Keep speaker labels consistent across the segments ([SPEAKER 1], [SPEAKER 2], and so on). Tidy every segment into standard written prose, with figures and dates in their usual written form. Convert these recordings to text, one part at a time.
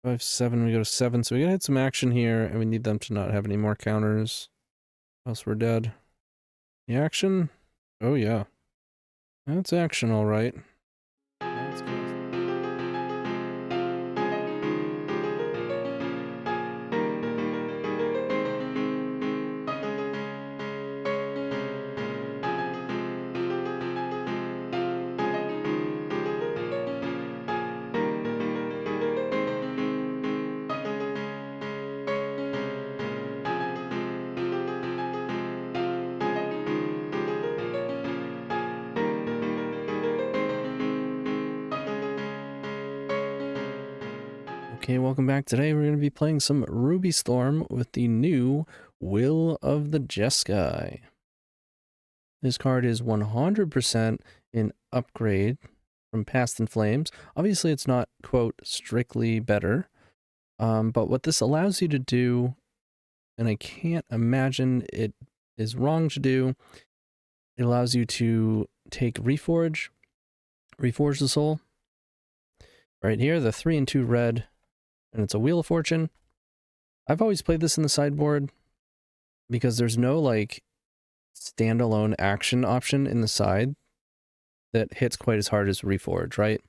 [SPEAKER 1] 5, 7, we go to 7, so we gotta hit some action here, and we need them to not have any more counters. Else we're dead. The action? Oh yeah. That's action, alright. That's good. Okay, welcome back. Today we're going to be playing some Ruby Storm with the new Will of the Jeskai. This card is 100% an upgrade from Past in Flames. Obviously, it's not, quote, strictly better, but what this allows you to do, and I can't imagine it is wrong to do, it allows you to take Reforge the Soul, right here, the 3 and 2 red, and it's a Wheel of Fortune. I've always played this in the sideboard because there's no like standalone action option in the side that hits quite as hard as Reforge, right?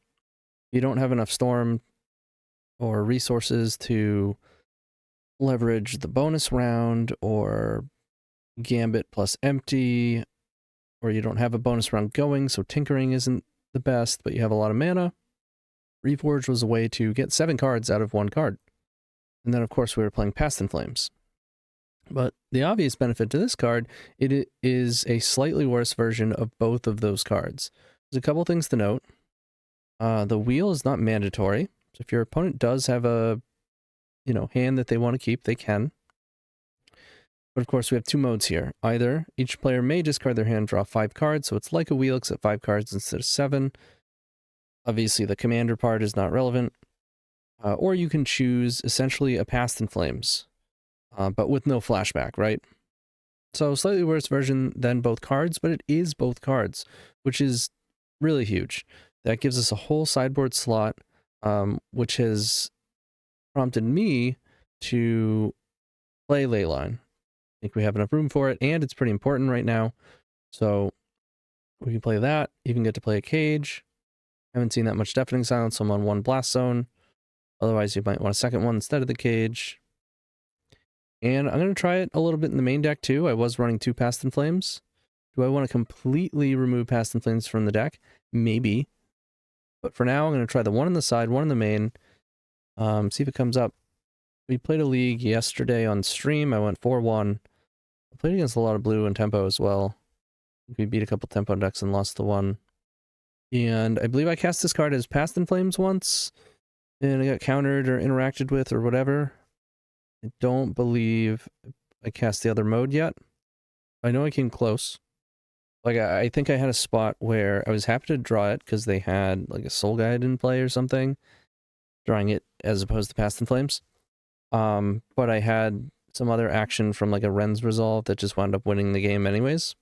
[SPEAKER 1] You don't have enough Storm or resources to leverage the bonus round or Gambit plus Empty, or you don't have a bonus round going, so Tinkering isn't the best, but you have a lot of mana. Reforge was a way to get 7 cards out of 1 card. And then, of course, we were playing Past in Flames. But the obvious benefit to this card, it is a slightly worse version of both of those cards. There's a couple things to note. The wheel is not mandatory. So if your opponent does have a, hand that they want to keep, they can. But of course, we have 2 modes here. Either each player may discard their hand, draw 5 cards, so it's like a wheel except 5 cards instead of 7. Obviously, the commander part is not relevant. Or you can choose essentially a Past in Flames, but with no flashback, right? So slightly worse version than both cards, but it is both cards, which is really huge. That gives us a whole sideboard slot, which has prompted me to play Leyline. I think we have enough room for it, and it's pretty important right now. So we can play that, even get to play a Cage. Haven't seen that much Deafening Silence, so I'm on 1 Blast Zone. Otherwise, you might want a second one instead of the Cage. And I'm going to try it a little bit in the main deck, too. I was running 2 Past in Flames. Do I want to completely remove Past in Flames from the deck? Maybe. But for now, I'm going to try the 1 on the side, 1 in the main. See if it comes up. We played a league yesterday on stream. I went 4-1. I played against a lot of blue and tempo as well. We beat a couple tempo decks and lost the 1. And I believe I cast this card as Past in Flames once, and I got countered or interacted with or whatever. I don't believe I cast the other mode yet. I know I came close. Like, I think I had a spot where I was happy to draw it because they had like a Soul Guide in play or something, drawing it as opposed to Past in Flames. But I had some other action from like a Ren's Resolve that just wound up winning the game anyways.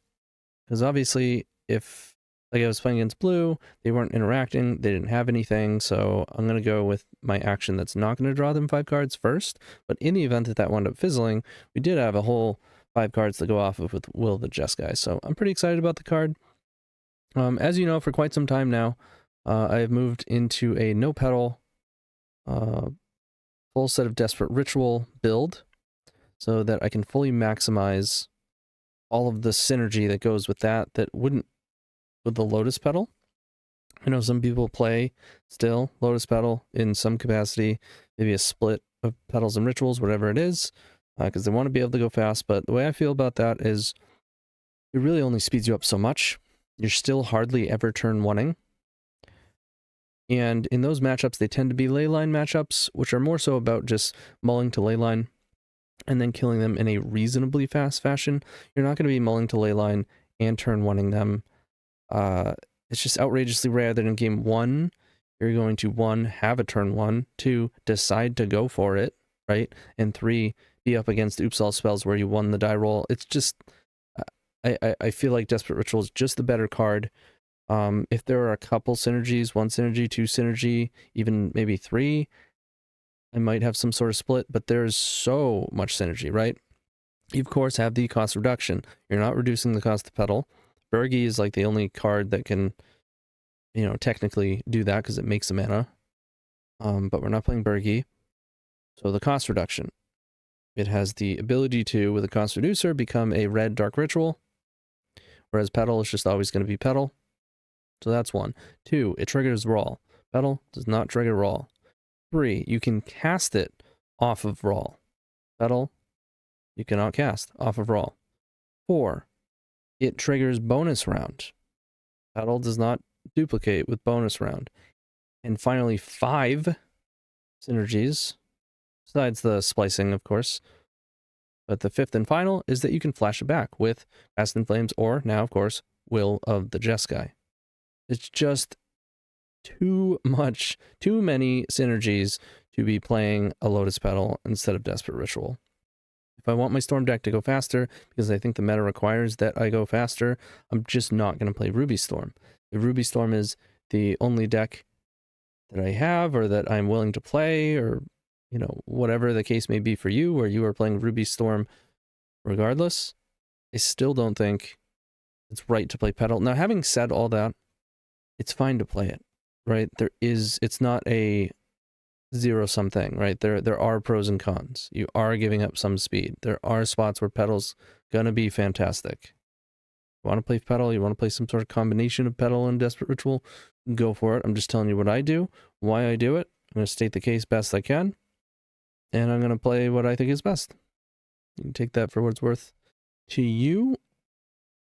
[SPEAKER 1] Because obviously, if like I was playing against blue, they weren't interacting, they didn't have anything, so I'm going to go with my action that's not going to draw them 5 cards first. But in the event that that wound up fizzling, we did have a whole 5 cards to go off of with Will of the Jeskai, so I'm pretty excited about the card. As you know, for quite some time now, I have moved into a no-pedal, full set of Desperate Ritual build, so that I can fully maximize all of the synergy that goes with that wouldn't with the Lotus Petal. I know some people play still Lotus Petal in some capacity, maybe a split of Petals and Rituals, whatever it is, because they want to be able to go fast, but the way I feel about that is it really only speeds you up so much. You're still hardly ever turn 1-ing. And in those matchups, they tend to be Leyline matchups, which are more so about just mulling to Leyline and then killing them in a reasonably fast fashion. You're not going to be mulling to Leyline and turn 1-ing them. It's just outrageously rare that in game 1, you're going to 1, have a turn 1, 2, decide to go for it, right? And 3, be up against Oops All Spells where you won the die roll. It's just, I feel like Desperate Ritual is just the better card. If there are a couple synergies, 1 synergy, 2 synergy, even maybe 3, I might have some sort of split, but there's so much synergy, right? You, of course, have the cost reduction. You're not reducing the cost of pedal. Bergi is like the only card that can, you know, technically do that because it makes a mana. But we're not playing Bergi. So the cost reduction. It has the ability to, with a cost reducer, become a red dark ritual. Whereas pedal is just always going to be pedal. So that's 1. 2, it triggers Raw. Pedal does not trigger Raw. 3, you can cast it off of Raw. Pedal, you cannot cast off of Raw. 4, it triggers bonus round. Pedal does not duplicate with bonus round. And finally, 5 synergies, besides the splicing, of course. But the 5th and final is that you can flash it back with Past in Flames, or now, of course, Will of the Jeskai. It's just too many synergies to be playing a Lotus Petal instead of Desperate Ritual. If I want my Storm deck to go faster, because I think the meta requires that I go faster, I'm just not going to play Ruby Storm. If Ruby Storm is the only deck that I have, or that I'm willing to play, or, you know, whatever the case may be for you, or you are playing Ruby Storm regardless, I still don't think it's right to play Petal. Now, having said all that, it's fine to play it, right? It's not a zero-sum thing, right? There are pros and cons. You are giving up some speed. There are spots where Petal's gonna be fantastic. You want to play Petal, you want to play some sort of combination of Petal and Desperate Ritual, go for it. I'm just telling you what I do, why I do it. I'm going to state the case best I can, and I'm going to play what I think is best. You can take that for what it's worth to you,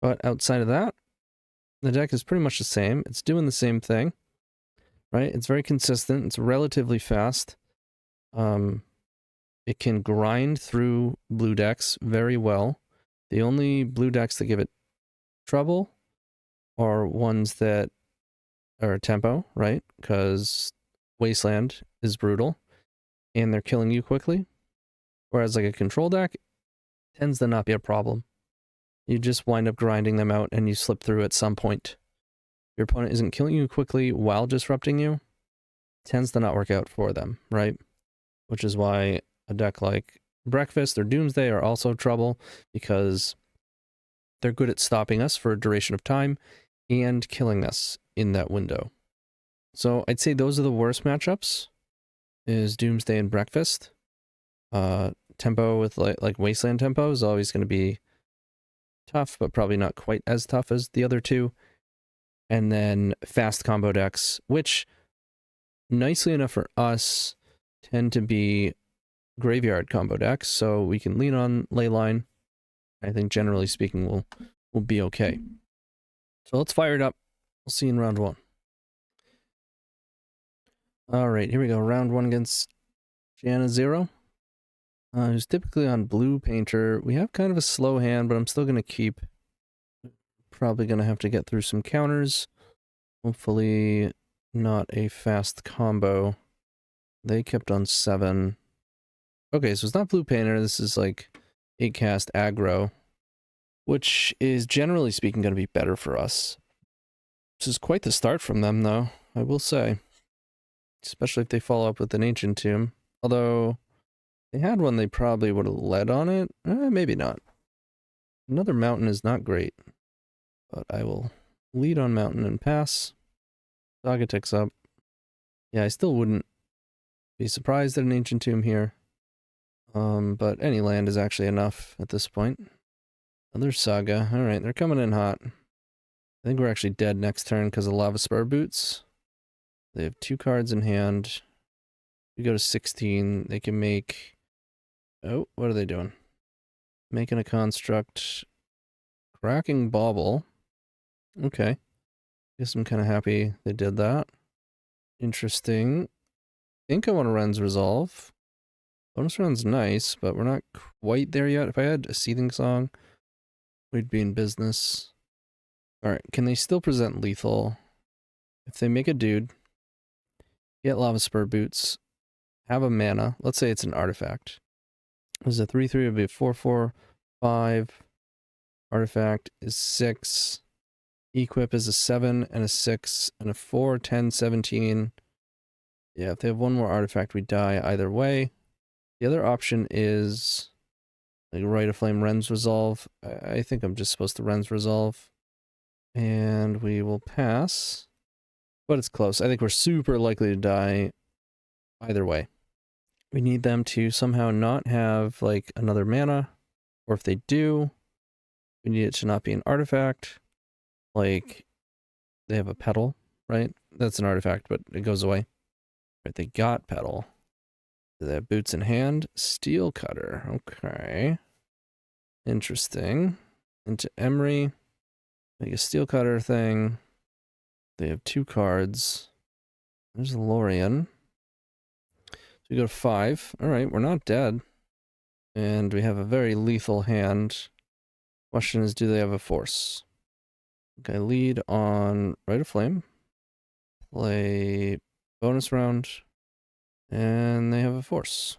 [SPEAKER 1] but outside of that, the deck is pretty much the same. It's doing the same thing, right? It's very consistent. It's relatively fast. It can grind through blue decks very well. The only blue decks that give it trouble are ones that are tempo, right? Because Wasteland is brutal and they're killing you quickly. Whereas like a control deck tends to not be a problem. You just wind up grinding them out and you slip through at some point. Your opponent isn't killing you quickly while disrupting you. Tends to not work out for them, right? Which is why a deck like Breakfast or Doomsday are also trouble, because they're good at stopping us for a duration of time and killing us in that window. So I'd say those are the worst matchups, is Doomsday and Breakfast. Tempo with like Wasteland Tempo is always going to be tough, but probably not quite as tough as the other two. And then fast combo decks, which, nicely enough for us, tend to be graveyard combo decks, so we can lean on Leyline. I think generally speaking we'll be okay. So let's fire it up. We'll see you in round 1. Alright, here we go. Round 1 against XanaZero. Who's typically on blue painter. We have kind of a slow hand, but I'm still going to keep. Probably going to have to get through some counters. Hopefully not a fast combo. They kept on 7. Okay, so it's not blue painter. This is like 8 cast aggro, which is generally speaking going to be better for us. This is quite the start from them, though, I will say. Especially if they follow up with an Ancient Tomb. Although, they had one, they probably would have led on it. Maybe not. Another mountain is not great. But I will lead on mountain and pass. Saga ticks up. Yeah, I still wouldn't be surprised at an Ancient Tomb here. But any land is actually enough at this point. Another Saga. Alright, they're coming in hot. I think we're actually dead next turn because of Lava Spur Boots. They have 2 cards in hand. We go to 16. They can make... Oh, what are they doing? Making a construct. Cracking Bauble. Okay. Guess I'm kind of happy they did that. Interesting. I think I want to Ren's Resolve. Bonus round's nice, but we're not quite there yet. If I had a Seething Song, we'd be in business. Alright, can they still present lethal? If they make a dude, get Lava Spur Boots, have a mana, let's say it's an artifact. This is a 3/3, it would be a 4/4/5. Artifact is 6. Equip is a 7 and a 6 and a 4, 10, 17. Yeah, if they have one more artifact, we die either way. The other option is like Rite of Flame Rens Resolve. I think I'm just supposed to Rens Resolve. And we will pass. But it's close. I think we're super likely to die either way. We need them to somehow not have like another mana. Or if they do, we need it to not be an artifact. Like they have a petal, right? That's an artifact, but it goes away. Right, they got petal. They have boots in hand. Steel cutter. Okay. Interesting. Into Emery. Make a steel cutter thing. They have 2 cards. There's Lorien. So we go to 5. Alright, we're not dead. And we have a very lethal hand. Question is, do they have a force? Okay, lead on Rite of Flame. Play bonus round. And they have a force.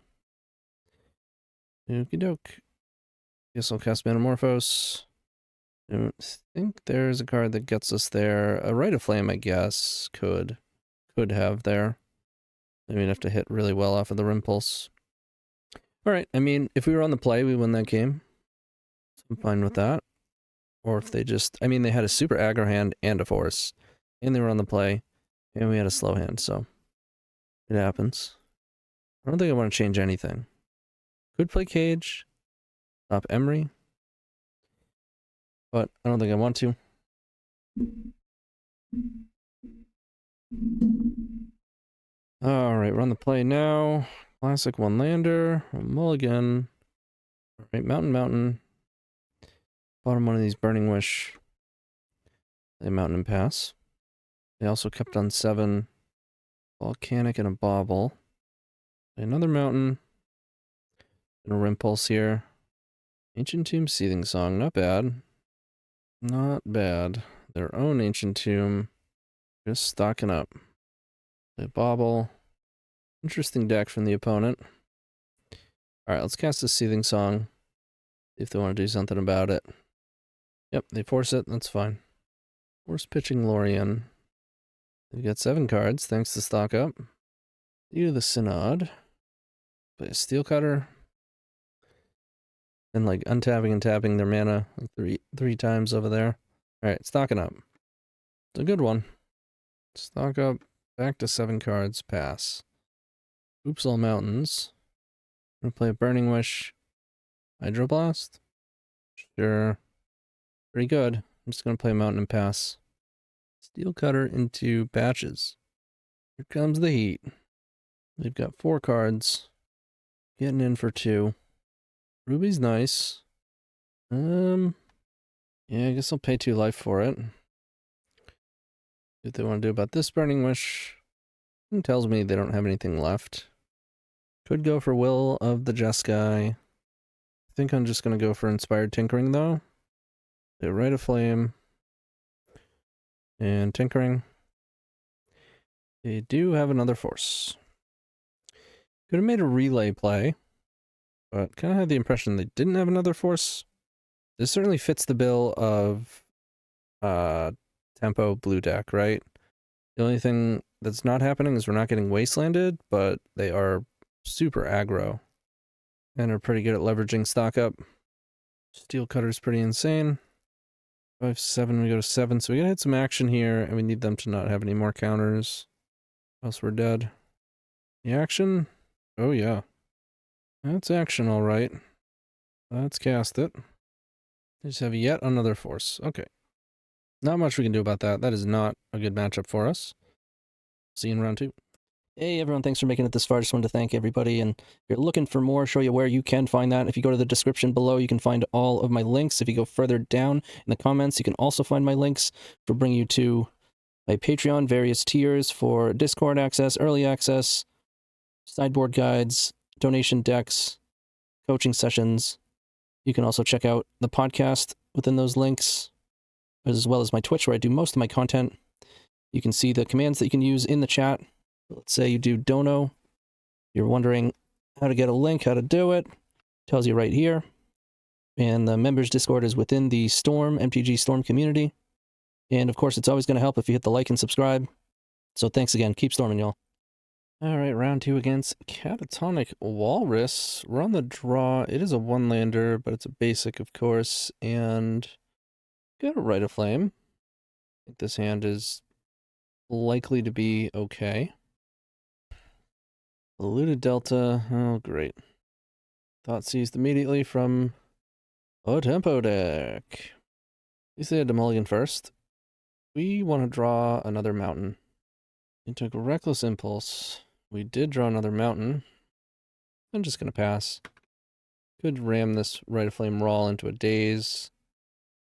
[SPEAKER 1] Okie doke. Guess I'll cast Metamorphose. I don't think there's a card that gets us there. A Rite of Flame, I guess, could have there. Maybe we'd have to hit really well off of the Rimpulse. Alright, I mean, if we were on the play, we win that game. So I'm fine with that. Or if they just... I mean, they had a super aggro hand and a force. And they were on the play. And we had a slow hand, so... it happens. I don't think I want to change anything. Could play Cage. Stop Emery. But I don't think I want to. Alright, we're on the play now. Classic one lander. Mulligan. Alright, Mountain. Bottom one of these Burning Wish. They Mountain and pass. They also kept on 7. Volcanic and a Bauble. Another Mountain. And a Rimpulse here. Ancient Tomb Seething Song. Not bad. Not bad. Their own Ancient Tomb. Just stocking up. They Bauble. Interesting deck from the opponent. Alright, let's cast a Seething Song. See if they want to do something about it. Yep, they force it. That's fine. Force pitching Lorien. They've got 7 cards, thanks to stock up. Do the Synod. Play a Steel Cutter. And like untapping and tapping their mana like three times over there. Alright, stocking up. It's a good one. Stock up. Back to 7 cards. Pass. Oops, all mountains. I'm gonna play a Burning Wish. Hydroblast? Sure. Pretty good. I'm just gonna play a mountain and pass. Steel Cutter into Batches. Here comes the heat. They've got 4 cards. Getting in for 2. Ruby's nice. Yeah, I guess I'll pay 2 life for it. What they want to do about this Burning Wish. It tells me they don't have anything left. Could go for Will of the Jeskai. I think I'm just going to go for Inspired Tinkering, though. They Rite of Flame. And Tinkering. They do have another force. Could have made a relay play. But kind of had the impression they didn't have another force. This certainly fits the bill of Tempo blue deck, right? The only thing that's not happening is we're not getting wastelanded, but they are super aggro. And are pretty good at leveraging stock up. Steel Cutter's pretty insane. 5-7, we go to 7, so we gotta hit some action here, and we need them to not have any more counters. Or else we're dead. The action? Oh yeah. That's action, alright. Let's cast it. They just have yet another force. Okay. Not much we can do about that. That is not a good matchup for us. See you in round 2. Hey everyone, thanks for making it this far. Just wanted to thank everybody, and if you're looking for more, show you where you can find that. If you go to the description below, you can find all of my links. If you go further down in the comments, you can also find my links, which will bring you to my Patreon, various tiers for Discord access, early access, sideboard guides, donation decks, coaching sessions. You can also check out the podcast within those links, as well as my Twitch, where I do most of my content. You can see the commands that you can use in the chat. Let's say you do dono. You're wondering how to get a link, how to do it. Tells you right here. And the members Discord is within the Storm, MTG Storm community. And of course, it's always going to help if you hit the like and subscribe. So thanks again. Keep storming, y'all. Alright, round 2 against Catatonic We're on the draw. It is a one-lander, but it's a basic, of course, and got a Rite of Flame. I think this hand is likely to be okay. Eluded Delta. Oh, great. Thought seized immediately from a Tempo deck. At least they had to mulligan first. We want to draw another mountain. He took Reckless Impulse. We did draw another mountain. I'm just going to pass. Could ram this Rite of Flame Raw into a Daze.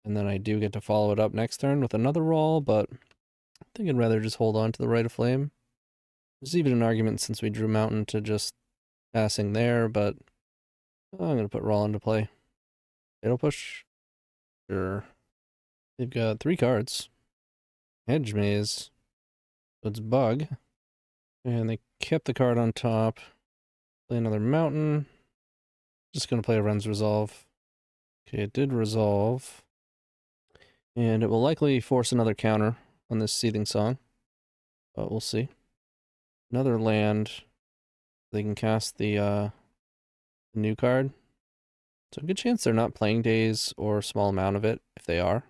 [SPEAKER 1] And then I do get to follow it up next turn with another Raw, but I think I'd rather just hold on to the Rite of Flame. There's even an argument since we drew Mountain to just passing there, but I'm going to put Raw into play. Fatal Push? Sure. They've got 3 cards. Hedge Maze. So it's Bug. And they kept the card on top. Play another Mountain. Just going to play a Ren's Resolve. Okay, it did resolve. And it will likely force another counter on this Seething Song. But we'll see. Another land. They can cast the new card. So a good chance they're not playing Daze or a small amount of it, if they are.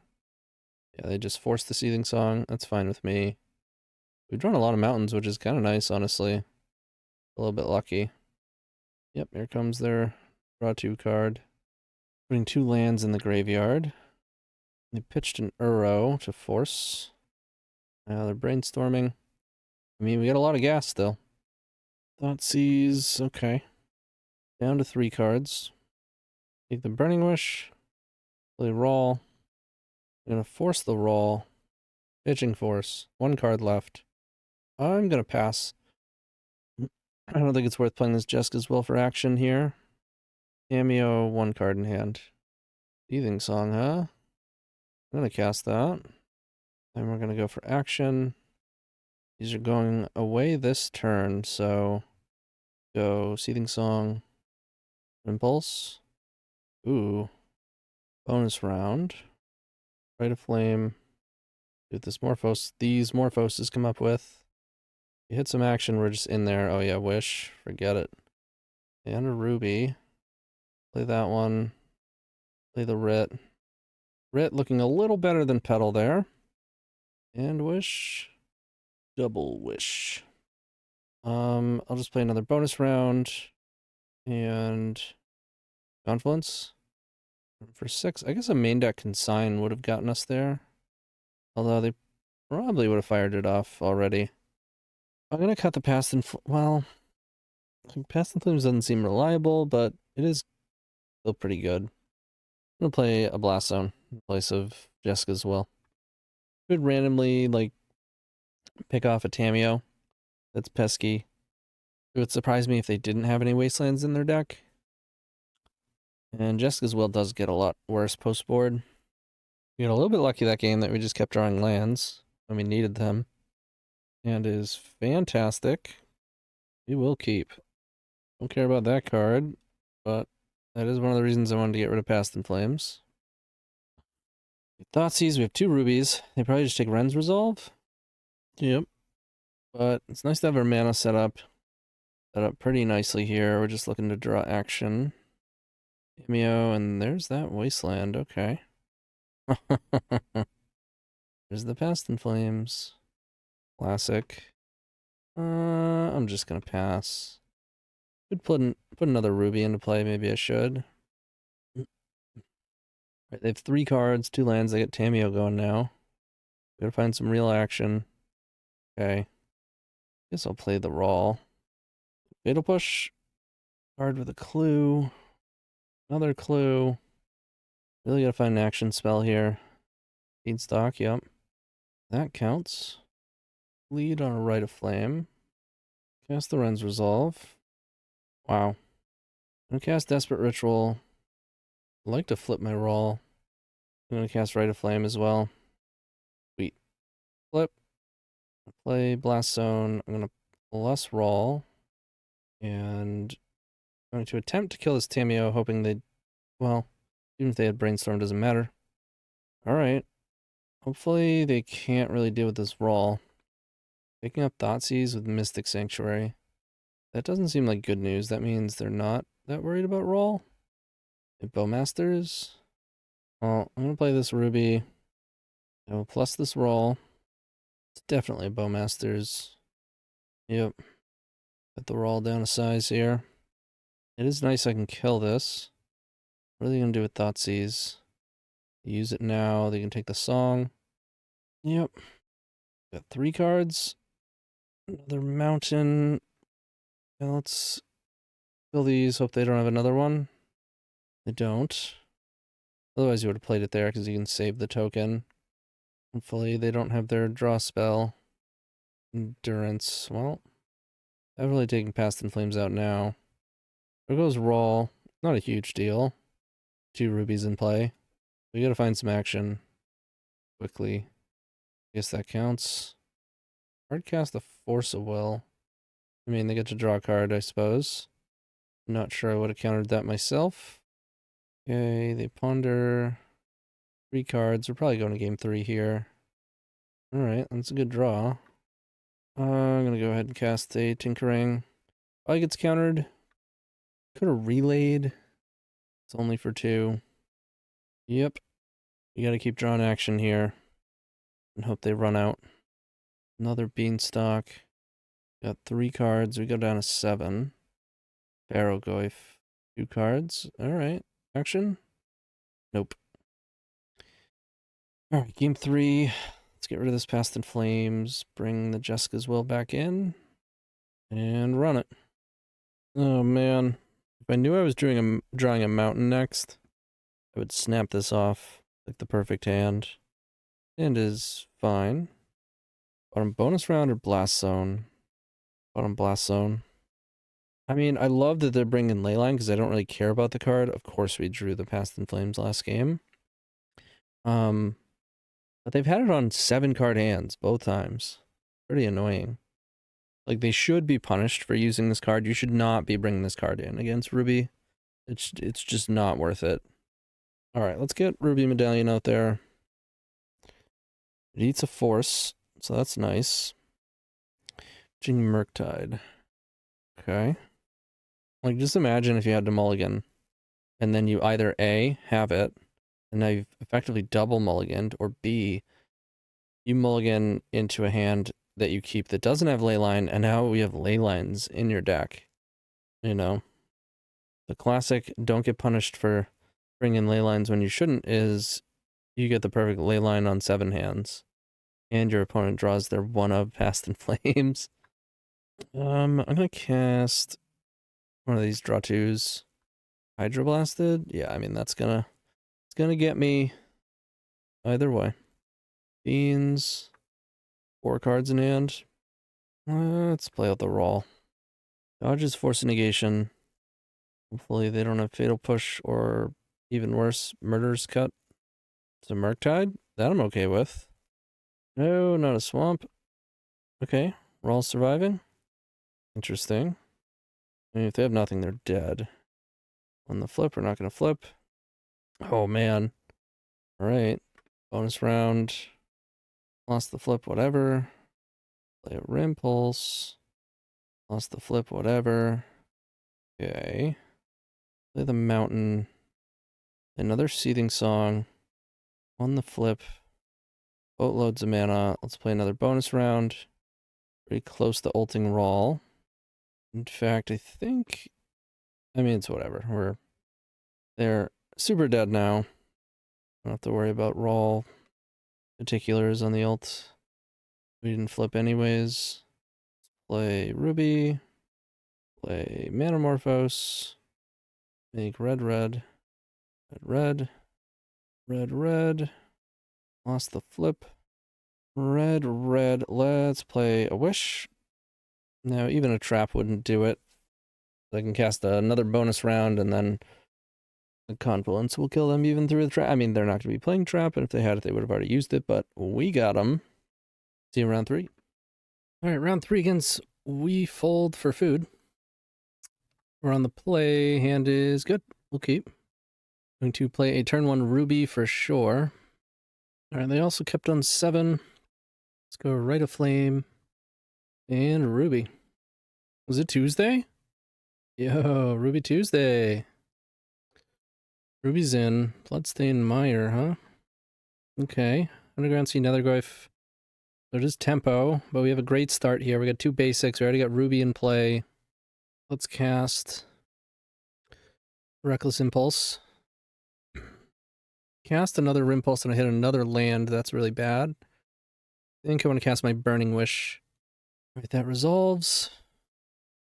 [SPEAKER 1] Yeah, they just forced the Seething Song. That's fine with me. We've drawn a lot of mountains, which is kind of nice, honestly. A little bit lucky. Yep, here comes their draw 2 card. Putting 2 lands in the graveyard. They pitched an Uro to force. Now they're brainstorming. I mean, we got a lot of gas still. Thoughtseize, okay. Down to 3 cards. Take the Burning Wish. Play Raw. I'm gonna force the Raw. Pitching Force. 1 card left. I'm gonna pass. I don't think it's worth playing this Jeskai Will for action here. Cameo, 1 card in hand. Seething Song, huh? I'm gonna cast that. Then we're gonna go for action. These are going away this turn, so go Seething Song, Impulse. Ooh. Bonus round. Rite of Flame. See what this these Morphoses come up with. You hit some action, we're just in there. Oh yeah, Wish. Forget it. And a Ruby. Play that one. Play the Writ. Writ looking a little better than Petal there. And Wish. Double Wish. I'll just play another bonus round. And Confluence. For 6. I guess a main deck Consign would have gotten us there. Although they probably would have fired it off already. I'm gonna cut the Past and well, Past and Flames doesn't seem reliable, but it is still pretty good. I'm gonna play a Blast Zone in place of Jeskai Will. Could randomly like pick off a Tamiyo that's pesky. It would surprise me if they didn't have any Wastelands in their deck. And Jeskai Will does get a lot worse post board. We got a little bit lucky that game that we just kept drawing lands when we needed them. And is fantastic. We will keep. Don't care about that card, but that is one of the reasons I wanted to get rid of Past and Flames. Thoughtseize, we have 2 rubies. They probably just take Ren's Resolve. Yep. But it's nice to have our mana set up pretty nicely here. We're just looking to draw action. Cameo, and there's that Wasteland. Okay. There's the Past and Flames. Classic. I'm just gonna pass. Could put another Ruby into play. Maybe I should. Right, they have 3 cards, 2 lands. They get Tamiyo going now. Gotta find some real action. Okay. Guess I'll play the Raw. Fatal Push. Card with a clue. Another clue. Really gotta find an action spell here. Beanstalk, yep. That counts. Lead on a Rite of Flame. Cast the Ren's Resolve. Wow. I'm gonna cast Desperate Ritual. I'd like to flip my Raw. I'm gonna cast Rite of Flame as well. Sweet. Flip. Play Blast Zone. I'm gonna plus Raw. And I'm going to attempt to kill this Tamiyo, hoping they, well, even if they had Brainstorm, doesn't matter. Alright. Hopefully they can't really deal with this Raw. Picking up Thoughtseize with Mystic Sanctuary. That doesn't seem like good news. That means they're not that worried about roll. Bowmasters. Well, I'm gonna play this Ruby. I will plus this roll. It's definitely a Bowmasters. Yep. Put the roll down a size here. It is nice I can kill this. What are they gonna do with Thoughtseize? Use it now. They can take the song. Yep. Got 3 cards. Another mountain. Now let's kill these. Hope they don't have another one. They don't. Otherwise you would have played it there because you can save the token. Hopefully they don't have their draw spell. Endurance. Well, definitely taking Past in Flames out now. There goes Roll. Not a huge deal. 2 rubies in play. We gotta find some action quickly. I guess that counts. Hard cast the Force of Will. I mean, they get to draw a card, I suppose. Not sure I would have countered that myself. Okay, they ponder 3 cards. We're probably going to game 3 here. Alright, that's a good draw. I'm gonna go ahead and cast a Tinkering. Probably gets countered. Could have relayed. It's only for 2. Yep. You gotta keep drawing action here. And hope they run out. Another Beanstalk. Got 3 cards. We go down to 7. Barrowgoyf. 2 cards. Alright. Action? Nope. Alright, game 3. Let's get rid of this Past in Flames. Bring the Jeskai Will back in. And run it. Oh man. If I knew I was drawing a mountain next, I would snap this off like the perfect hand. And is fine. Bottom bonus round or blast zone? Bottom blast zone. I mean, I love that they're bringing Leyline because I don't really care about the card. Of course, we drew the Past in Flames last game. But they've had it on 7 card hands both times. Pretty annoying. Like, they should be punished for using this card. You should not be bringing this card in against Ruby. It's just not worth it. Alright, let's get Ruby Medallion out there. It eats a Force, so that's nice. Jing Murktide. Okay. Like, just imagine if you had to mulligan, and then you either A, have it, and now you've effectively double mulliganed, or B, you mulligan into a hand that you keep that doesn't have Leyline, and now we have Leylines in your deck. You know? The classic don't get punished for bringing Leylines when you shouldn't is you get the perfect Leyline on 7 hands. And your opponent draws their 1-of Past in Flames. I'm gonna cast one of these draw 2s. Hydroblasted? Yeah, I mean it's gonna get me either way. Beans. 4 cards in hand. Let's play out the roll. Dodges Force Negation. Hopefully they don't have Fatal Push or even worse, Murder's Cut. It's a Murktide. That I'm okay with. No, not a Swamp. Okay, roll surviving. Interesting. I mean, if they have nothing, they're dead. On the flip, we're not going to flip. Oh, man. Alright. Bonus round. Lost the flip, whatever. Play a Rimpulse. Lost the flip, whatever. Okay. Play the Mountain. Another Seething Song. On the flip. Boatloads of mana. Let's play another bonus round. Pretty close to ulting Rawl. In fact, I think... I mean, it's whatever. They're super dead now. Don't have to worry about Rawl particulars on the ult. We didn't flip anyways. Play Ruby. Play Manamorphose. Make red, red. Red, red. Red, red. Lost the flip. Red, red. Let's play a Wish. Now, even a trap wouldn't do it. I can cast another bonus round, and then the Confluence will kill them even through the trap. I mean, they're not going to be playing trap, and if they had it, they would have already used it, but we got them. See you round 3. All right, round 3 against wefoldforfood. We're on the play. Hand is good. We'll keep. Going to play a turn 1 Ruby for sure. All right, they also kept on 7. Let's go Rite of Flame and Ruby. Was it Tuesday? Yo, Ruby Tuesday. Ruby's in. Bloodstain Mire, huh? Okay. Underground Sea Netherglyph. So it is Tempo, but we have a great start here. We got 2 basics. We already got Ruby in play. Let's cast Reckless Impulse. Cast another Rimpulse and I hit another land. That's really bad. I think I want to cast my Burning Wish. All right, that resolves.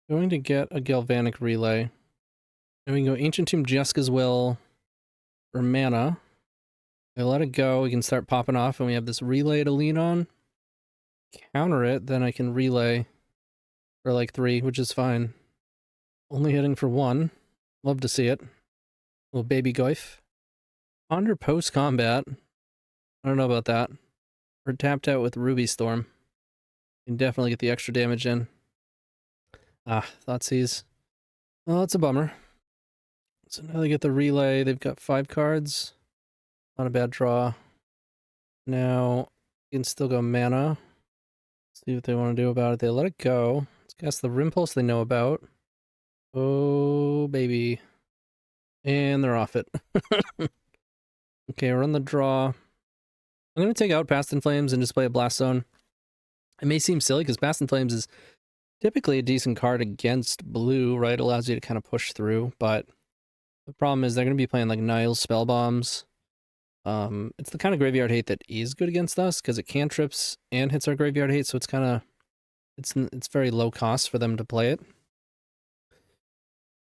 [SPEAKER 1] Going to get a Galvanic Relay. And we can go Ancient Tomb Jeska's Will for mana. I let it go, we can start popping off, and we have this relay to lean on. Counter it, then I can relay for like 3, which is fine. Only hitting for 1. Love to see it. Little baby Goif. Ponder post-combat. I don't know about that. We're tapped out with Ruby Storm. You can definitely get the extra damage in. Ah, Thoughtseize. Well, that's a bummer. So now they get the relay. They've got 5 cards. Not a bad draw. Now, you can still go mana. See what they want to do about it. They let it go. Let's cast the Rimpulse they know about. Oh, baby. And they're off it. Okay, we're on the draw. I'm going to take out Past in Flames and just play a Blast Zone. It may seem silly because Past in Flames is typically a decent card against blue, right? It allows you to kind of push through, but the problem is they're going to be playing like Nile's Spell Bombs. It's the kind of graveyard hate that is good against us because it cantrips and hits our graveyard hate, so it's kind of it's very low cost for them to play it.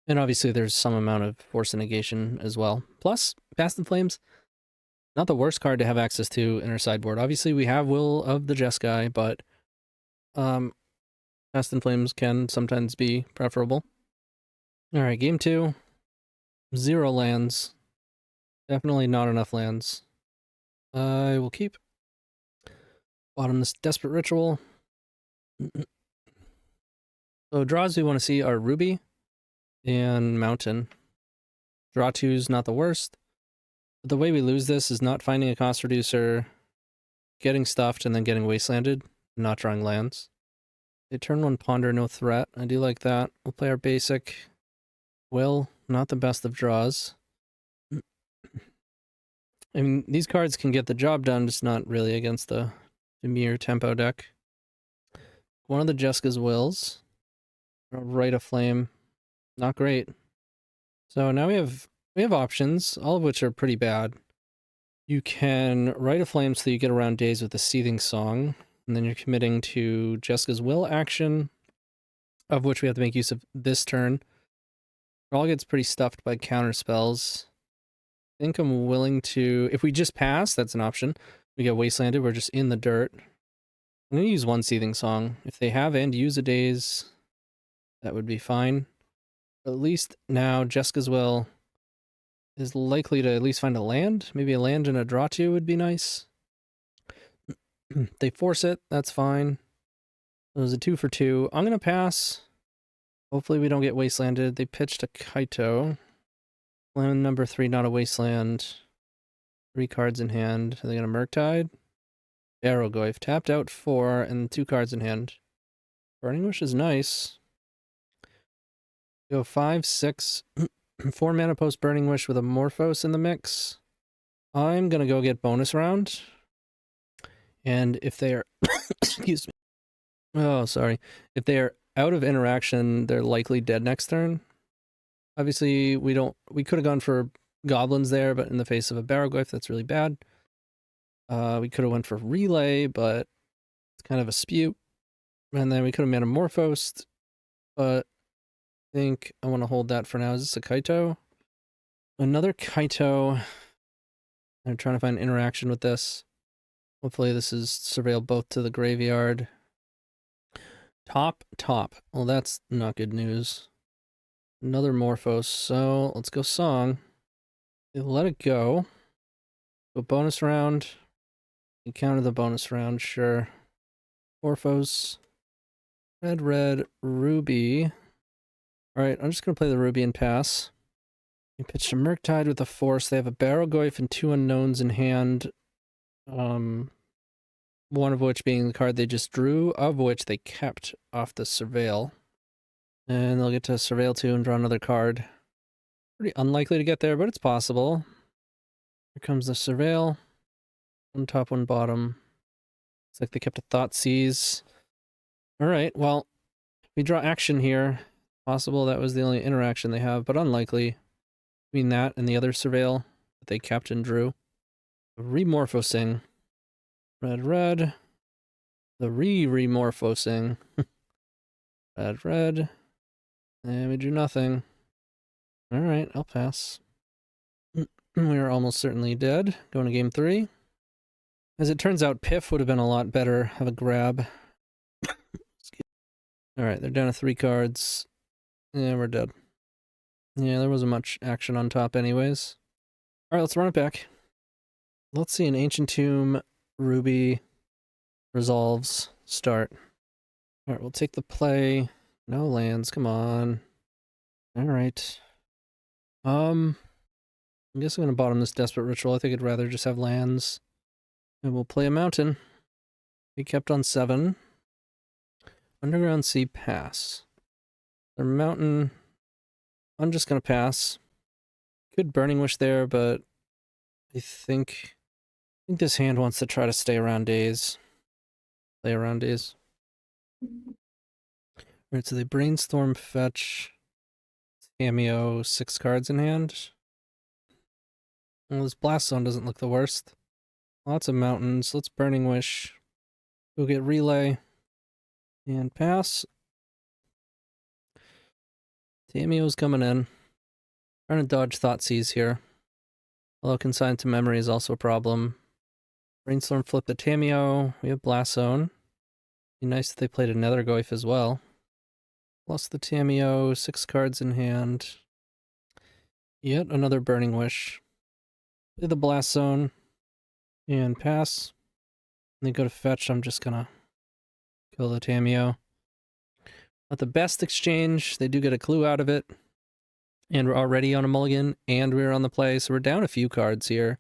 [SPEAKER 1] And obviously there's some amount of force and negation as well. Plus, Past in Flames, not the worst card to have access to in our sideboard. Obviously we have Will of the Jeskai, but Past in Flames can sometimes be preferable. Alright, game 2. 0 lands. Definitely not enough lands. I will keep. Bottom this Desperate Ritual. So draws we want to see are Ruby and Mountain. Draw 2's not the worst. But the way we lose this is not finding a cost reducer, getting stuffed, and then getting wastelanded, not drawing lands. They turn 1 Ponder, no threat. I do like that. We'll play our basic. Will, not the best of draws. I mean, these cards can get the job done, just not really against the Dimir Tempo deck. One of the Jeska's Wills. Rite of Flame. Not great. So now we have options, all of which are pretty bad. You can Rite of Flame so you get around days with the Seething Song, and then you're committing to Jeska's Will action, of which we have to make use of this turn. It all gets pretty stuffed by counter spells. I think I'm willing to... If we just pass, that's an option. We get wastelanded, we're just in the dirt. I'm going to use 1 Seething Song. If they have and use a daze, that would be fine. But at least now, Jeska's Will is likely to at least find a land. Maybe a land and a draw 2 would be nice. They force it, that's fine. It was a 2 for 2. I'm going to pass. Hopefully we don't get wastelanded. They pitched a Kaito. Land number 3, not a wasteland. 3 cards in hand. Are they going to Murktide? Arrowgoyf. Tapped out 4 and 2 cards in hand. Burning Wish is nice. Go 5, 6. 4 mana post Burning Wish with a Morphos in the mix. I'm going to go get bonus round. And if they are... excuse me. Oh, sorry. If they are out of interaction, they're likely dead next turn. Obviously, we could have gone for goblins there, but in the face of a Barrowglyph, that's really bad. We could have went for Relay, but it's kind of a spew. And then we could have Metamorphosed, but I think I want to hold that for now. Is this a Kaito? Another Kaito. I'm trying to find interaction with this. Hopefully this is surveil both to the graveyard. Top. Well, that's not good news. Another Morphos, so let's go Song. Let it go. Go bonus round. You counter the bonus round, sure. Morphos. Red, Ruby. Alright, I'm just going to play the Ruby and pass. You pitched a Murktide with a Force. They have a Barrowgoyf and 2 unknowns in hand. One of which being the card they just drew, of which they kept off the Surveil. And they'll get to Surveil 2 and draw another card. Pretty unlikely to get there, but it's possible. Here comes the Surveil. One top, one bottom. Looks like they kept a Thoughtseize. Alright, well, we draw action here. Possible that was the only interaction they have, but unlikely. Between that and the other Surveil that they kept and drew. Remorphosing. Red, red. The remorphosing. Red, red. And we drew nothing. Alright, I'll pass. We are almost certainly dead. Going to game 3. As it turns out, Piff would have been a lot better. Have a grab. Alright, they're down to 3 cards. Yeah, we're dead. Yeah, there wasn't much action on top anyways. Alright, let's run it back. Let's see an Ancient Tomb, Ruby, Resolves, start. Alright, we'll take the play. No lands, come on. Alright. I guess I'm gonna bottom this Desperate Ritual. I think I'd rather just have lands. And we'll play a mountain. We kept on 7. Underground Sea, pass. Their mountain, I'm just gonna pass. Good Burning Wish there, but I think this hand wants to try to stay around days. Play around days. Alright, so they Brainstorm, fetch, cameo, 6 cards in hand. Well, this Blast Zone doesn't look the worst. Lots of mountains. Let's Burning Wish. Go get Relay. And pass. Tameo's coming in. Trying to dodge Thoughtseize here. Although Consigned to Memory is also a problem. Brainstorm, flip the Tameo. We have Blast Zone. Be nice if they played a Nethergoyf as well. Plus the Tameo, 6 cards in hand. Yet another Burning Wish. Play the Blast Zone. And pass. And they go to fetch. I'm just gonna kill the Tameo. Not the best exchange. They do get a clue out of it. And we're already on a mulligan. And we're on the play. So we're down a few cards here.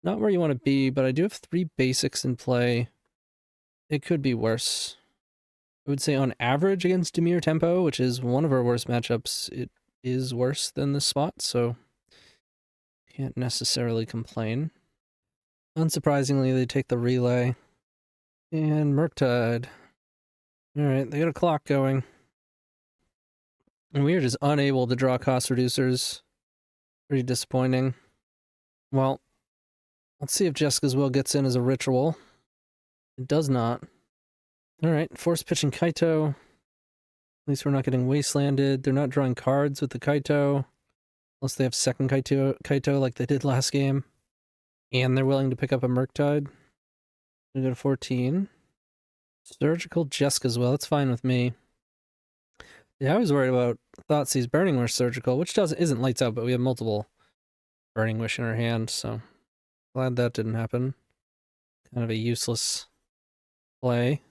[SPEAKER 1] Not where you want to be, but I do have 3 basics in play. It could be worse. I would say on average against Dimir Tempo, which is one of our worst matchups, it is worse than this spot, so can't necessarily complain. Unsurprisingly, they take the Relay. And Murktide. Alright, they got a clock going. And we are just unable to draw cost reducers. Pretty disappointing. Well, let's see if Jeska's Will gets in as a ritual. It does not. Alright, force pitching Kaito. At least we're not getting wastelanded. They're not drawing cards with the Kaito. Unless they have second Kaito like they did last game. And they're willing to pick up a Murktide. We go to 14. Surgical Jeska's Will, that's fine with me. Yeah, I was worried about Thoughtseize Burning Wish Surgical, which isn't lights out, but we have multiple Burning Wish in our hand, so glad that didn't happen. Kind of a useless play.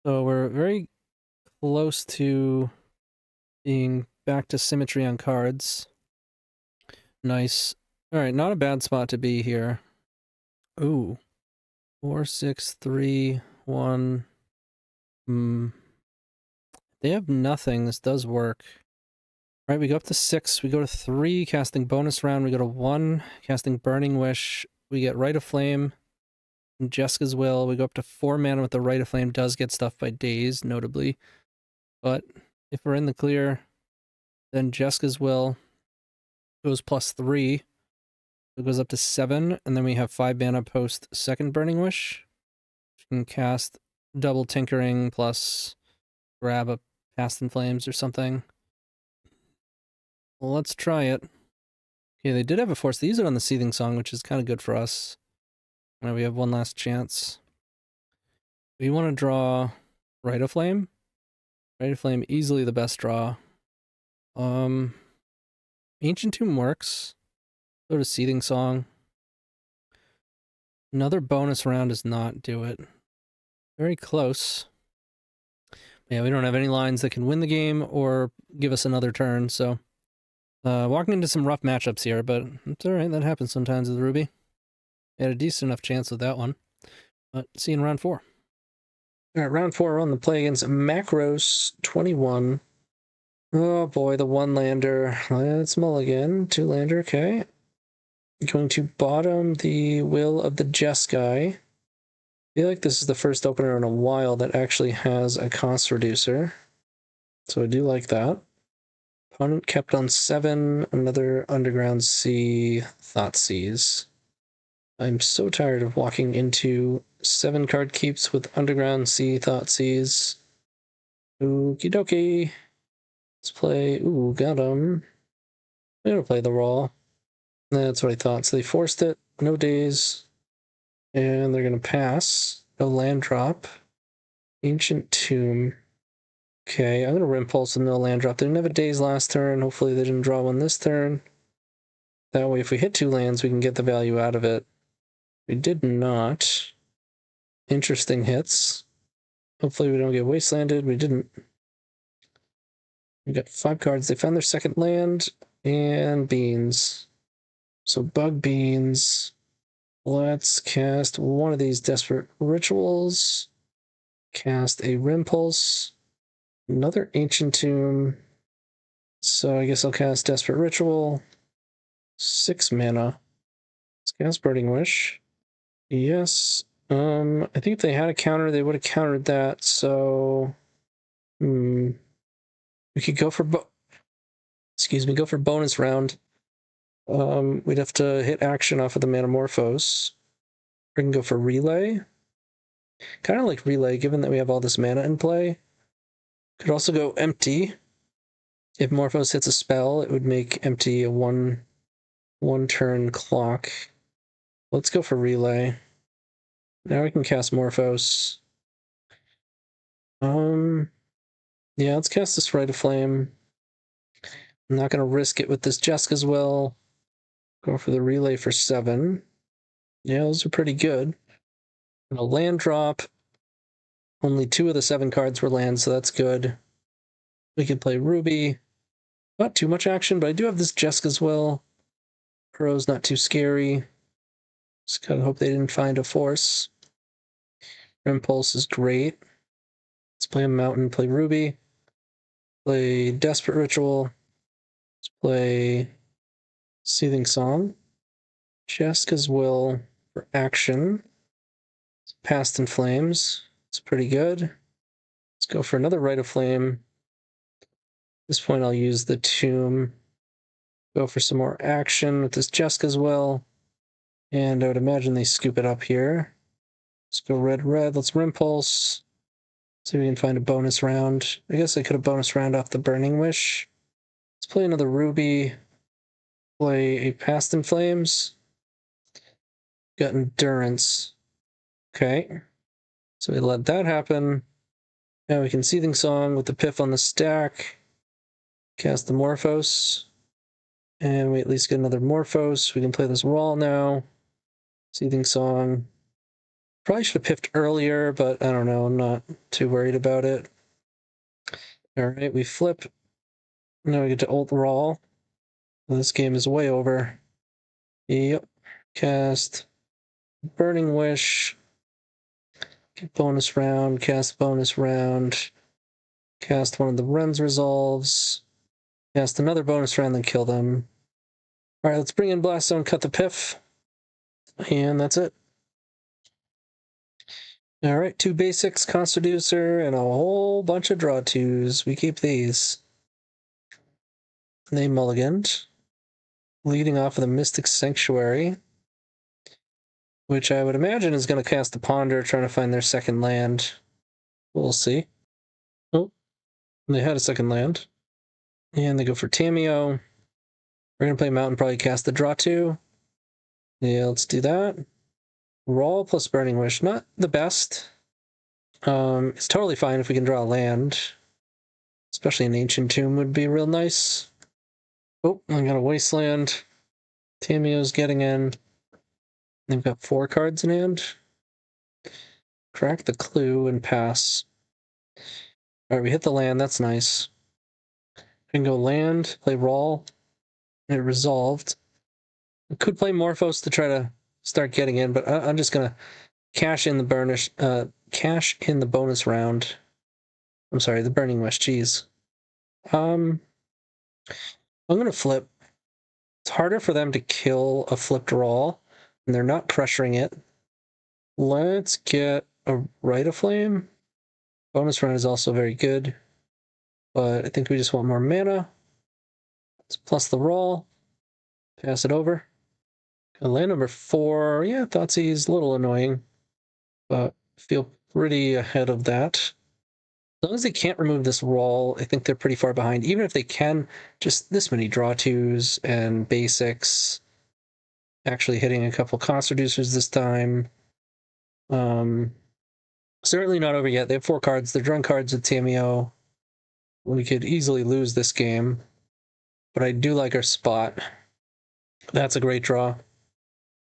[SPEAKER 1] So we're very close to being back to symmetry on cards. Nice. Alright, not a bad spot to be here. Ooh. 4, 6, 3, 1. They have nothing. This does work. Alright, we go up to 6. We go to 3, casting bonus round. We go to 1, casting Burning Wish. We get Rite of Flame. And Jeska's Will. We go up to 4 mana with the Rite of Flame. Does get stuff by days, notably. But if we're in the clear, then Jeska's Will goes +3. It goes up to 7, and then we have 5 mana post second Burning Wish. We can cast double Tinkering plus grab a Past in Flames or something. Well, let's try it. Okay, they did have a force. They use it on the Seething Song, which is kind of good for us. Now we have one last chance. We want to draw Rite of Flame. Rite of Flame, easily the best draw. Ancient Tomb works. Go to Seething Song. Another bonus round does not do it. Very close. Yeah, we don't have any lines that can win the game or give us another turn, so walking into some rough matchups here, but it's alright, that happens sometimes with Ruby. We had a decent enough chance with that one. But see you in round 4. All right, round 4 on the play against Macros 21. Oh boy, the one lander. Let's mulligan. 2 lander, okay. Going to bottom the Will of the Jeskai. I feel like this is the first opener in a while that actually has a cost reducer. So I do like that. Opponent kept on 7, another Underground Sea, Thoughtseize. I'm so tired of walking into 7 card keeps with Underground Sea, Thoughtseize. Okie dokie. Let's play. Ooh, got him. I'm gonna play the Raw. That's what I thought. So they forced it. No days. And they're gonna pass. No land drop. Ancient Tomb. Okay, I'm gonna Impulse with no land drop. They didn't have a days last turn. Hopefully they didn't draw one this turn. That way, if we hit 2 lands, we can get the value out of it. We did not. Interesting hits. Hopefully we don't get wastelanded. We didn't. We got 5 cards. They found their second land and beans. So bug beans. Let's cast one of these Desperate Rituals. Cast a Rimpulse. Another Ancient Tomb. So I guess I'll cast Desperate Ritual. 6 mana. Let's cast Burning Wish. Yes. I think if they had a counter, they would have countered that, so... we could go for go for bonus round. We'd have to hit action off of the Manamorphose. We can go for Relay. Kind of like Relay, given that we have all this mana in play. Could also go Empty. If Morphos hits a spell, it would make Empty a one turn clock. Let's go for Relay. Now we can cast Morphos. Yeah, let's cast this Rite of Flame. I'm not going to risk it with this Jesk as well. Go for the Relay for 7. Yeah, those are pretty good. And a land drop. Only 2 of the 7 cards were lands, so that's good. We can play Ruby. Not too much action, but I do have this Jesk as well. Crow's not too scary. Just gotta hope they didn't find a force. Impulse is great. Let's play a Mountain, play Ruby. Play Desperate Ritual. Let's play Seething Song. Jeska's Will for action. Past in Flames. It's pretty good. Let's go for another Rite of Flame. At this point, I'll use the Tomb. Go for some more action with this Jesk as well. And I would imagine they scoop it up here. Let's go red, red. Let's Rimpulse. See if we can find a bonus round. I guess I could have bonus round off the Burning Wish. Let's play another Ruby. Play a Past in Flames. Got Endurance. Okay. So we let that happen. Now we can Seething Song with the Piff on the stack. Cast the Morphos. And we at least get another Morphos. We can play this Raw now. Seething Song. Probably should have piffed earlier, but I don't know. I'm not too worried about it. Alright, we flip. Now we get to Ult Raw. This game is way over. Yep. Cast Burning Wish. Get bonus round. Cast bonus round. Cast one of the Ren's Resolves. Cast another bonus round, then kill them. Alright, let's bring in Blast Zone, cut the Piff. And that's it. Alright, 2 basics, Cost Reducer, and a whole bunch of draw 2s. We keep these. They mulliganed. Leading off of the Mystic Sanctuary, which I would imagine is going to cast the Ponder, trying to find their second land. We'll see. Oh, they had a second land. And they go for Tamiyo. We're going to play Mountain, probably cast the draw 2. Yeah, let's do that. Raw plus Burning Wish, not the best. It's totally fine if we can draw a land. Especially an Ancient Tomb would be real nice. Oh, I got a Wasteland. Tamiyo's getting in. They've got 4 cards in hand. Crack the Clue and pass. Alright, we hit the land. That's nice. We can go land, play Raw. It resolved. We could play Morphos to try to start getting in, but I'm just going to cash in the bonus round. I'm sorry, the Burning Wish, jeez. I'm gonna flip. It's harder for them to kill a flip draw, and they're not pressuring it. Let's get a Rite of Flame. Bonus round is also very good, but I think we just want more mana. Let's plus the roll. Pass it over. Land number 4. Yeah, Thoughtseize, a little annoying, but feel pretty ahead of that. As long as they can't remove this roll, I think they're pretty far behind. Even if they can, just this many draw twos and basics. Actually hitting a couple cost reducers this time. Certainly not over yet. They have 4 cards. They're drawing cards with Tameo. We could easily lose this game, but I do like our spot. That's a great draw.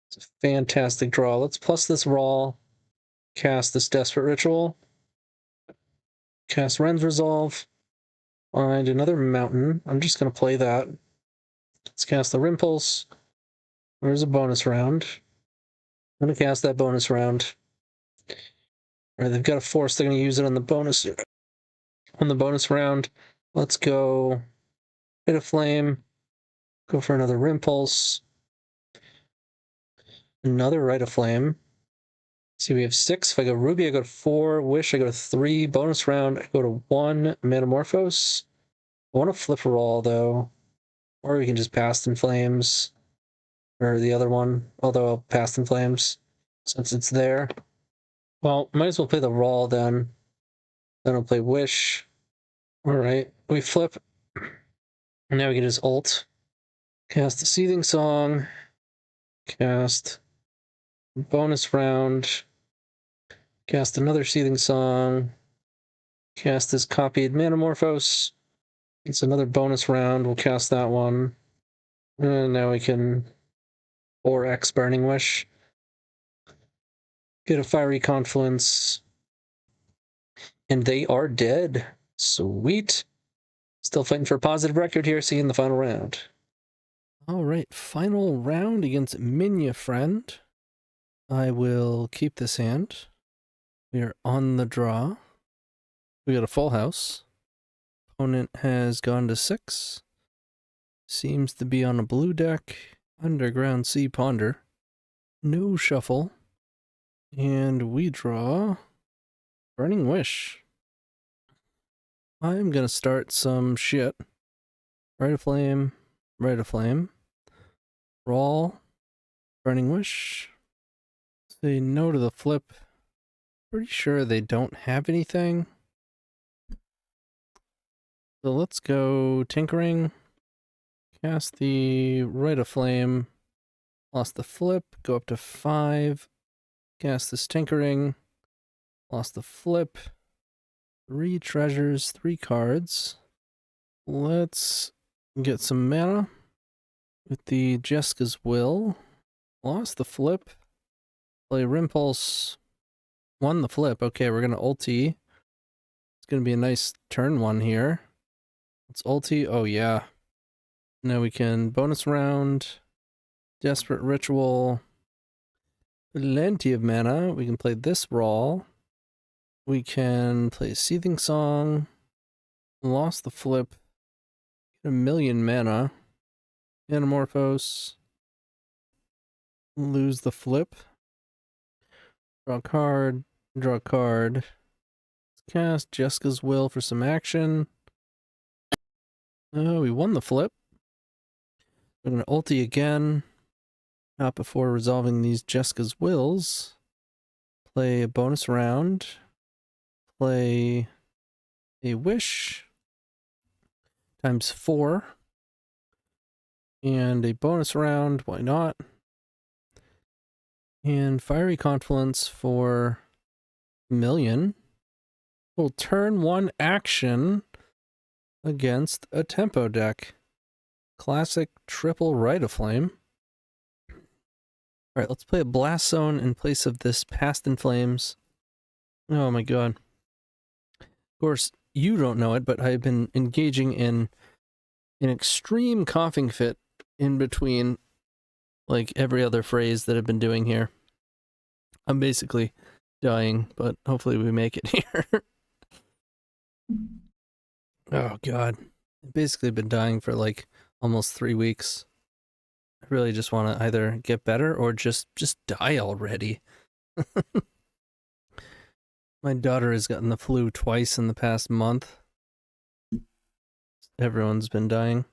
[SPEAKER 1] It's a fantastic draw. Let's plus this roll. Cast this Desperate Ritual. Cast Ren's Resolve. Find another mountain. I'm just going to play that. Let's cast the Rimpulse. There's a bonus round. I'm going to cast that bonus round. All right, they've got a force. They're going to use it on the bonus round. Let's go Hit a Flame. Go for another Rimpulse. Another Rite of Flame. See, we have 6. If I go Ruby, I go to 4. Wish, I go to 3. Bonus round, I go to 1. Metamorphose. I want to flip a roll, though. Or we can just Past in Flames. Or the other one. Although I'll Past in Flames, since it's there. Well, might as well play the roll, then. Then I'll play Wish. Alright, we flip. And now we can just ult. Cast the Seething Song. Cast bonus round. Cast another Seething Song. Cast this copied Metamorphose. It's another bonus round. We'll cast that one. And now we can 4x Burning Wish. Get a Fiery Confluence. And they are dead. Sweet. Still fighting for a positive record here. See you in the final round. All right, final round against minyafriend. I will keep this hand. We are on the draw. We got a full house. Opponent has gone to 6. Seems to be on a blue deck. Underground Sea Ponder. No shuffle. And we draw Burning Wish. I'm gonna start some shit. Rite of Flame. Rite of Flame. Roll. Burning Wish. Say no to the flip. Pretty sure they don't have anything. So let's go Tinkering. Cast the Rite of Flame. Lost the flip. Go up to 5. Cast this Tinkering. Lost the flip. 3 treasures, 3 cards. Let's get some mana with the Jeska's Will. Lost the flip. Play Rimpulse. Won the flip. Okay, we're going to ulti. It's going to be a nice turn 1 here. Let's ulti. Oh, yeah. Now we can bonus round. Desperate Ritual. Plenty of mana. We can play this roll. We can play Seething Song. Lost the flip. Get 1,000,000 mana. Metamorphose. Lose the flip. Draw a card. Draw a card. Cast Jeska's Will for some action. Oh, we won the flip. We're going to ulti again. Not before resolving these Jeska's Wills. Play a bonus round. Play a Wish. Times 4. And a bonus round. Why not? And Fiery Confluence for 1,000,000. We'll turn 1 action against a tempo deck. Classic triple Rite of Flame. Alright, let's play a Blast Zone in place of this Past in Flames. Oh my god. Of course, you don't know it, but I've been engaging in an extreme coughing fit in between, like, every other phrase that I've been doing here. I'm basically dying, but hopefully we make it here. Oh god. I've basically been dying for like almost 3 weeks. I really just want to either get better or just die already. My daughter has gotten the flu twice in the past month. Everyone's been dying.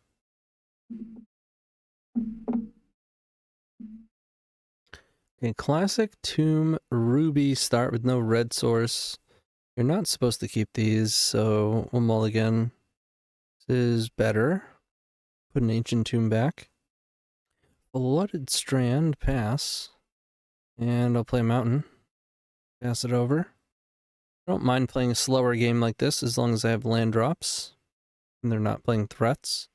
[SPEAKER 1] Okay, classic tomb ruby start with no red source. You're not supposed to keep these, so we'll mulligan. This is better. Put an ancient tomb back. Blooded strand, pass. And I'll play a mountain. Pass it over. I don't mind playing a slower game like this as long as I have land drops. And they're not playing threats.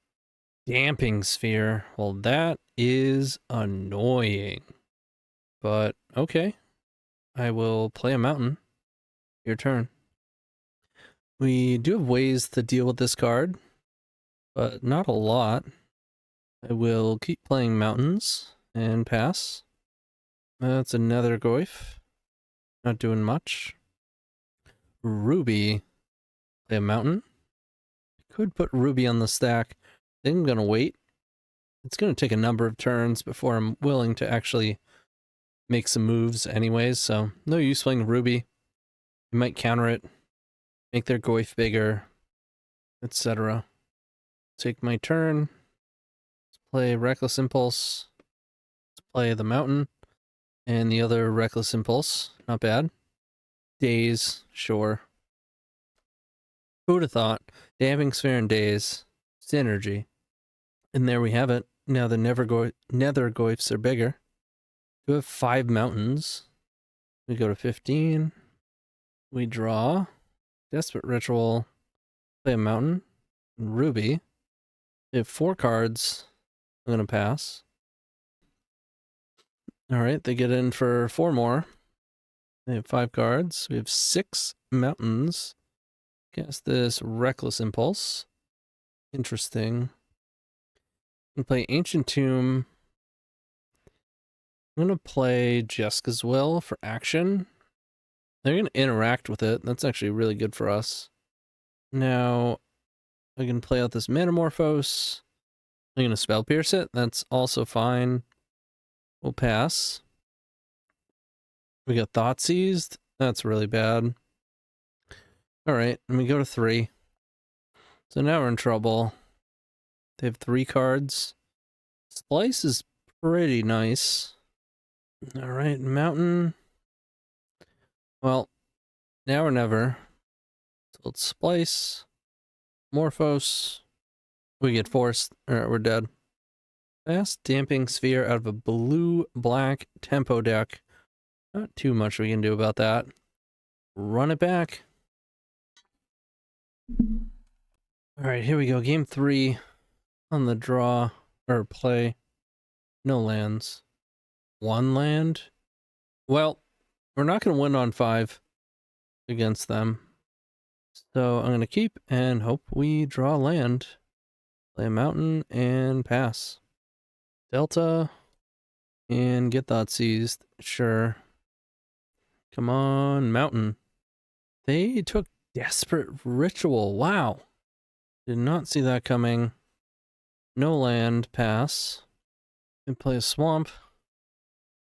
[SPEAKER 1] Damping sphere. Well, that is annoying. But, okay. I will play a mountain. Your turn. We do have ways to deal with this card, but not a lot. I will keep playing mountains and pass. That's another Goyf. Not doing much. Ruby. Play a mountain. I could put Ruby on the stack. I think I'm going to wait. It's going to take a number of turns before I'm willing to actually make some moves anyways, so no use playing Ruby. You might counter it, make their Goyf bigger, etc. Take my turn. Let's play Reckless Impulse. Let's play the Mountain. And the other Reckless Impulse. Not bad. Daze, sure. Who would have thought? Damping Sphere and Daze. Synergy. And there we have it. Now the Nether Goyfs are bigger. We have 5 mountains. We go to 15. We draw. Desperate Ritual. Play a mountain. Ruby. We have 4 cards. I'm going to pass. Alright, they get in for 4 more. They have 5 cards. We have 6 mountains. Cast this Reckless Impulse. Interesting. I'm going to play Ancient Tomb. I'm going to play Jeskai Will for action. They're going to interact with it. That's actually really good for us. Now, I can play out this Metamorphose. I'm going to Spell Pierce it. That's also fine. We'll pass. We got Thought Seized. That's really bad. Alright, and we go to 3. So now we're in trouble. They have 3 cards. Splice is pretty nice. Alright, Mountain. Well, now or never. So let's Splice. Morphos. We get forced. Alright, we're dead. Fast Damping Sphere out of a blue-black tempo deck. Not too much we can do about that. Run it back. Alright, here we go. Game 3 on the draw, or play. No lands. 1 land? Well, we're not going to win on 5 against them. So I'm going to keep and hope we draw land. Play a mountain and pass. Delta and get that seized. Sure. Come on, mountain. They took Desperate Ritual. Wow. Did not see that coming. No land, pass. And play a swamp.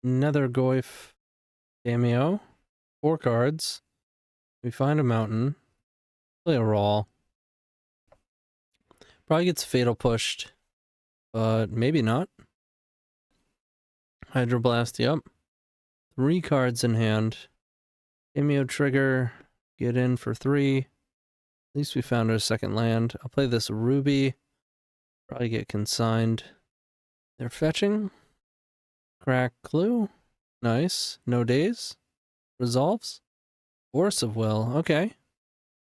[SPEAKER 1] Nether Goyf. Cameo. 4 cards. We find a mountain. Play a raw. Probably gets fatal pushed. But maybe not. Hydroblast, yep. 3 cards in hand. Cameo trigger. Get in for 3. At least we found our second land. I'll play this Ruby. Probably get consigned. They're fetching. Crack clue. Nice. No days. Resolves. Force of Will. Okay.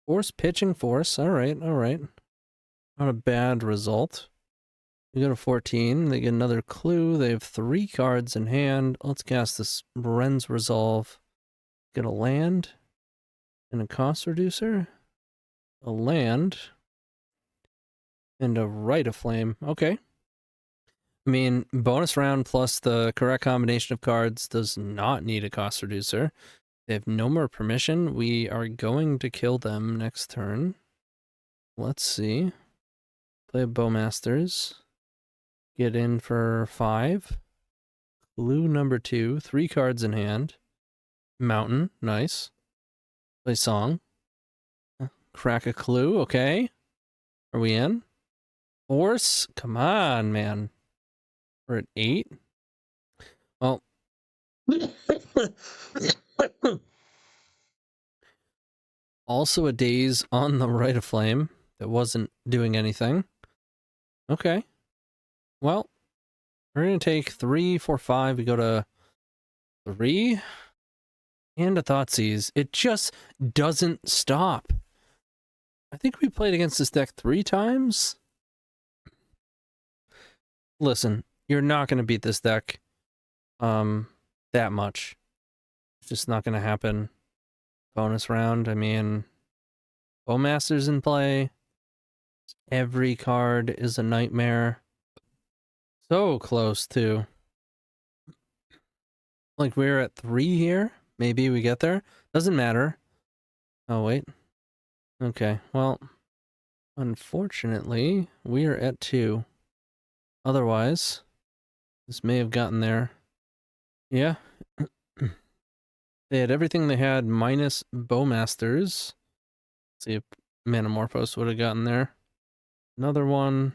[SPEAKER 1] Force pitching force. Alright, alright. Not a bad result. We go to 14. They get another clue. They have 3 cards in hand. Let's cast this Ren's Resolve. Get a land. And a cost reducer. A land. And a Rite of Flame. Okay. I mean, bonus round plus the correct combination of cards does not need a cost reducer. They have no more permission. We are going to kill them next turn. Let's see. Play Bowmasters. Get in for 5. Clue number 2. 3 cards in hand. Mountain. Nice. Play Song. Crack a Clue. Okay. Are we in? Force? Come on, man. We're at 8. Well. Also a Daze on the Rite of Flame that wasn't doing anything. Okay. Well, we're going to take 3, 4, 5. We go to 3. And a Thoughtseize. It just doesn't stop. I think we played against this deck 3 times. Listen, you're not going to beat this deck that much. It's just not going to happen. Bonus round, I mean, Bowmaster's in play. Every card is a nightmare. So close, too. Like, we're at 3 here. Maybe we get there. Doesn't matter. Oh, wait. Okay, well, unfortunately, we are at 2. Otherwise, this may have gotten there. Yeah. They had everything they had minus Bowmasters. Let's see if Manamorphose would have gotten there. Another one.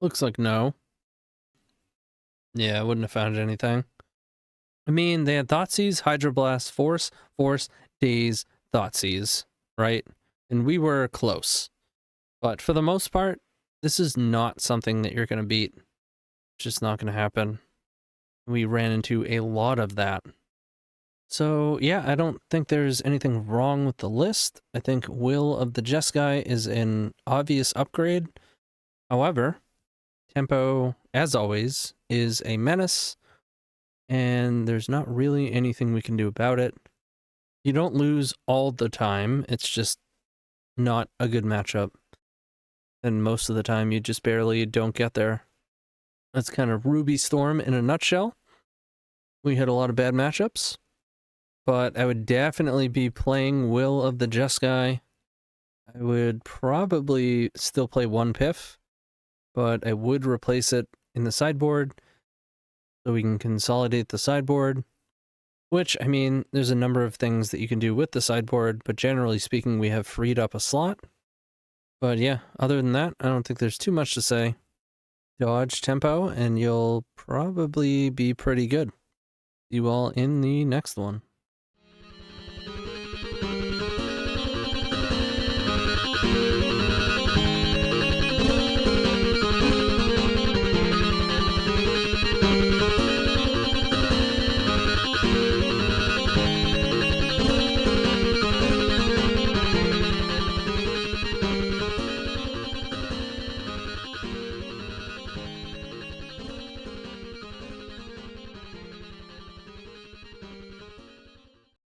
[SPEAKER 1] Looks like no. Yeah, I wouldn't have found anything. I mean, they had Thoughtseize, Hydroblast, Force, Daze, Thoughtseize, right? And we were close. But for the most part, this is not something that you're going to beat. It's just not going to happen. We ran into a lot of that. So, yeah, I don't think there's anything wrong with the list. I think Will of the Jeskai is an obvious upgrade. However, Tempo, as always, is a menace, and there's not really anything we can do about it. You don't lose all the time. It's just not a good matchup. And most of the time, you just barely don't get there. That's kind of Ruby Storm in a nutshell. We had a lot of bad matchups. But I would definitely be playing Will of the Jeskai. I would probably still play 1 Piff, but I would replace it in the sideboard so we can consolidate the sideboard. Which, I mean, there's a number of things that you can do with the sideboard, but generally speaking, we have freed up a slot. But yeah, other than that, I don't think there's too much to say. Dodge Tempo, and you'll probably be pretty good. See you all in the next one.